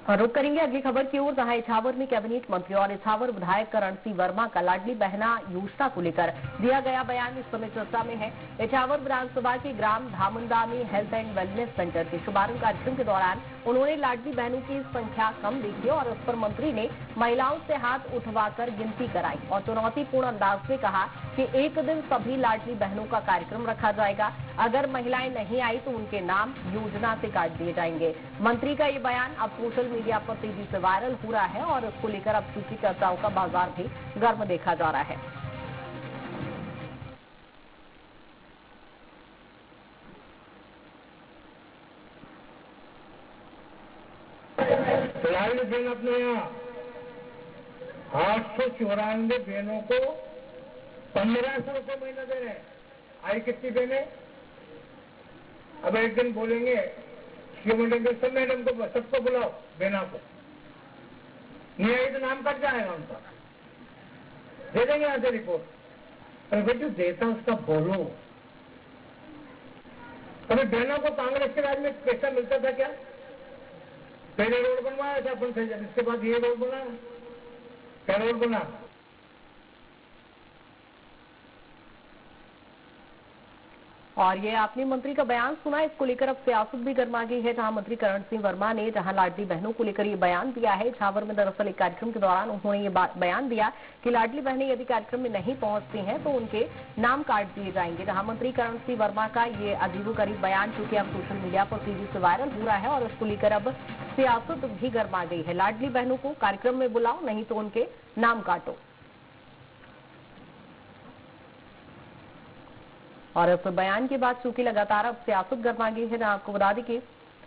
और रुक करेंगे अगली खबर की ओर, जहां इछावर में कैबिनेट मंत्री और इछावर विधायक करण सिंह वर्मा का लाडली बहना योजना को लेकर दिया गया बयान इस समय चर्चा में है। इछावर विधानसभा के ग्राम धामुंदा में हेल्थ एंड वेलनेस सेंटर के शुभारंभ कार्यक्रम के दौरान उन्होंने लाडली बहनों की संख्या कम देखी और उस पर मंत्री ने महिलाओं से हाथ उठवाकर गिनती कराई और चुनौतीपूर्ण अंदाज में कहा कि एक दिन सभी लाडली बहनों का कार्यक्रम रखा जाएगा। अगर महिलाएं नहीं आई तो उनके नाम योजना से काट दिए जाएंगे। मंत्री का ये बयान अब सोशल मीडिया पर तेजी से वायरल हो रहा है और इसको लेकर अब सूची चर्चाओं का बाजार भी गर्म देखा जा रहा है। लाडली बहन अपने यहाँ 894 बहनों को 1500 रुपये महीना दे रहे हैं। आई कितनी बहनें? अब एक दिन बोलेंगे सब मैडम को सबको बुलाओ, बहना को नहीं आई तो नाम कट जाएगा उनका, दे देंगे यहाँ से रिपोर्ट। अरे भाई जो देता उसका बोलो। अभी बहनों को कांग्रेस के राज में पैसा मिलता था क्या? पहले रोड बनवाया था अपन से, इसके बाद ये रोड बना, क्या रोड बना? और ये आपने मंत्री का बयान सुना, इसको लेकर अब सियासत भी गर्मा गई है। जहां मंत्री करण सिंह वर्मा ने जहां लाडली बहनों को लेकर ये बयान दिया है, इछावर में दरअसल एक कार्यक्रम के दौरान उन्होंने ये बयान दिया कि लाडली बहनें यदि कार्यक्रम में नहीं पहुंचती हैं तो उनके नाम काट दिए जाएंगे। जहां मंत्री करण सिंह वर्मा का ये अजीबोगरीब बयान चूंकि अब सोशल मीडिया पर तेजी से वायरल हो रहा है और इसको लेकर अब सियासत भी गर्मा गई है। लाडली बहनों को कार्यक्रम में बुलाओ, नहीं तो उनके नाम काटो। और इस बयान के बाद चूंकि लगातार अब सियासत गर्मा गई है, जहां आपको बता दें कि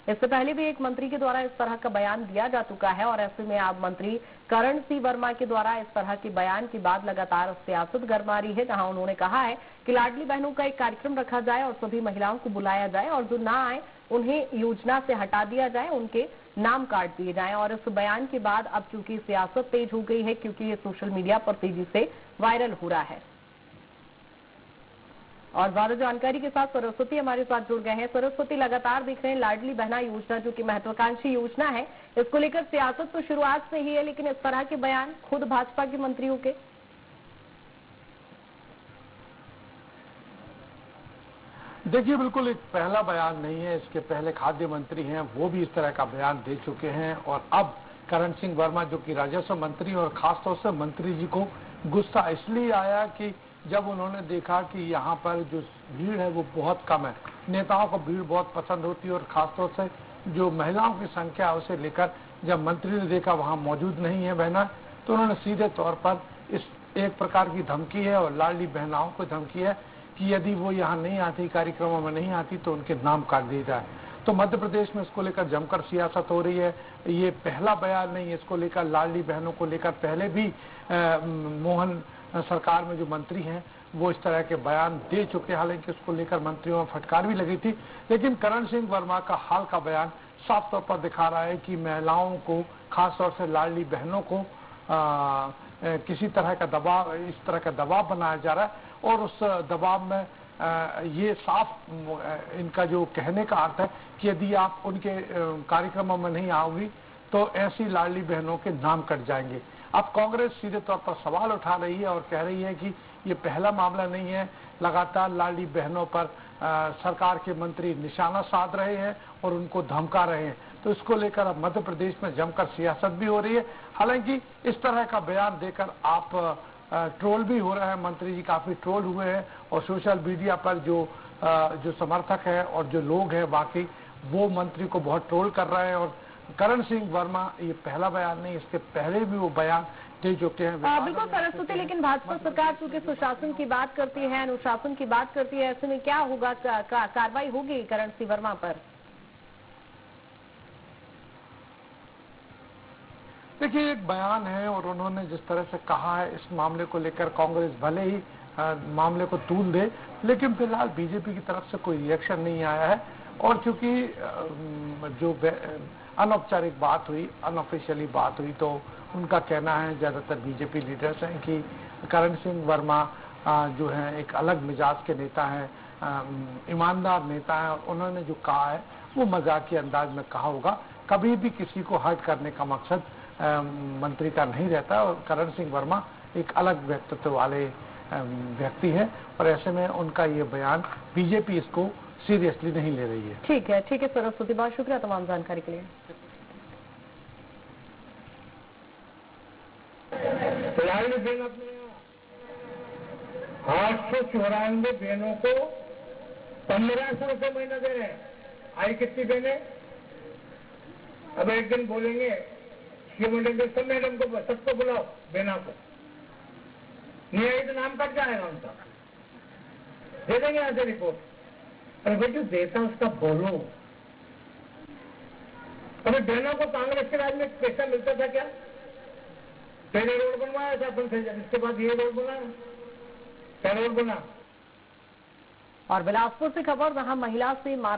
इससे पहले भी एक मंत्री के द्वारा इस तरह का बयान दिया जा चुका है और ऐसे में अब मंत्री करण सिंह वर्मा के द्वारा इस तरह के बयान के बाद लगातार सियासत गर्मा रही है। जहां उन्होंने कहा है कि लाडली बहनों का एक कार्यक्रम रखा जाए और सभी महिलाओं को बुलाया जाए और जो ना आए उन्हें योजना से हटा दिया जाए, उनके नाम काट दिए जाएं। और इस बयान के बाद अब चूंकि सियासत तेज हो गई है क्योंकि ये सोशल मीडिया पर तेजी से वायरल हो रहा है। और ज्यादा जानकारी के साथ सरस्वती हमारे साथ जुड़ गए हैं। सरस्वती, लगातार देख रहे हैं लाडली बहना योजना जो कि महत्वाकांक्षी योजना है, इसको लेकर सियासत तो शुरुआत से ही है, लेकिन इस तरह के बयान खुद भाजपा के मंत्रियों के। देखिए, बिल्कुल एक पहला बयान नहीं है। इसके पहले खाद्य मंत्री हैं, वो भी इस तरह का बयान दे चुके हैं और अब करण सिंह वर्मा जो कि राजस्व मंत्री और खासतौर से मंत्री जी को गुस्सा इसलिए आया कि जब उन्होंने देखा कि यहाँ पर जो भीड़ है वो बहुत कम है, नेताओं को भीड़ बहुत पसंद होती है और खासतौर से जो महिलाओं की संख्या है उसे लेकर जब मंत्री ने देखा वहाँ मौजूद नहीं है बहना, तो उन्होंने सीधे तौर पर इस एक प्रकार की धमकी है और लाडली बहनाओं को धमकी है कि यदि वो यहाँ नहीं आती, कार्यक्रमों में नहीं आती तो उनके नाम काट दिए जाए। तो मध्य प्रदेश में इसको लेकर जमकर सियासत हो रही है। ये पहला बयान नहीं है, इसको लेकर लाडली बहनों को लेकर पहले भी मोहन सरकार में जो मंत्री हैं वो इस तरह के बयान दे चुके हैं। हालांकि उसको लेकर मंत्रियों में फटकार भी लगी थी, लेकिन करण सिंह वर्मा का हाल का बयान साफ तौर पर दिखा रहा है कि महिलाओं को, खासतौर से लाडली बहनों को किसी तरह का दबाव, इस तरह का दबाव बनाया जा रहा है और उस दबाव में ये साफ इनका जो कहने का अर्थ है कि यदि आप उनके कार्यक्रमों में नहीं आओगी तो ऐसी लाडली बहनों के नाम कट जाएंगे। अब कांग्रेस सीधे तौर पर सवाल उठा रही है और कह रही है कि ये पहला मामला नहीं है, लगातार लाडली बहनों पर सरकार के मंत्री निशाना साध रहे हैं और उनको धमका रहे हैं। तो इसको लेकर अब मध्य प्रदेश में जमकर सियासत भी हो रही है। हालांकि इस तरह का बयान देकर आप ट्रोल भी हो रहे हैं, मंत्री जी काफी ट्रोल हुए हैं और सोशल मीडिया पर जो समर्थक है और जो लोग हैं बाकी वो मंत्री को बहुत ट्रोल कर रहे हैं। और करण सिंह वर्मा ये पहला बयान नहीं, इसके पहले भी वो बयान दे चुके हैं। बिल्कुल सरस्वती, लेकिन भाजपा सरकार चूंकि सुशासन की बात करती है, अनुशासन की बात करती है, ऐसे में क्या होगा, कार्रवाई होगी करण सिंह वर्मा पर? देखिए, एक बयान है और उन्होंने जिस तरह से कहा है इस मामले को लेकर कांग्रेस भले ही मामले को तूल दे, लेकिन फिलहाल बीजेपी की तरफ से कोई रिएक्शन नहीं आया है। और चूंकि जो अनौपचारिक बात हुई, अनऑफिशियली बात हुई, तो उनका कहना है, ज्यादातर बीजेपी लीडर्स हैं, कि करण सिंह वर्मा जो है एक अलग मिजाज के नेता हैं, ईमानदार नेता हैं। उन्होंने जो कहा है वो मजाक के अंदाज में कहा होगा, कभी भी किसी को हर्ट करने का मकसद मंत्री का नहीं रहता। और करण सिंह वर्मा एक अलग व्यक्तित्व वाले व्यक्ति है और ऐसे में उनका ये बयान बीजेपी इसको सीरियसली नहीं ले रही है। ठीक है सरस्वती, बहुत शुक्रिया तमाम जानकारी के लिए। लाडली बहन अपने 894 बहनों को 1500 रुपये महीना दे रहे हैं। आई कितनी बहने? अब एक दिन बोलेंगे सब मैडम को सबको बुलाओ, बहना को नहीं आई तो नाम कट जाएगा उनका, दे देंगे आज रिपोर्ट। अरे भाई जो देता उसका बोलो। अरे बहनों को कांग्रेस के राज में पैसा मिलता था क्या? पहले रोड बनवाया था अपन से, इसके बाद ये रोड बना, क्या रोड बना। और बिलासपुर से खबर, जहां महिला से मार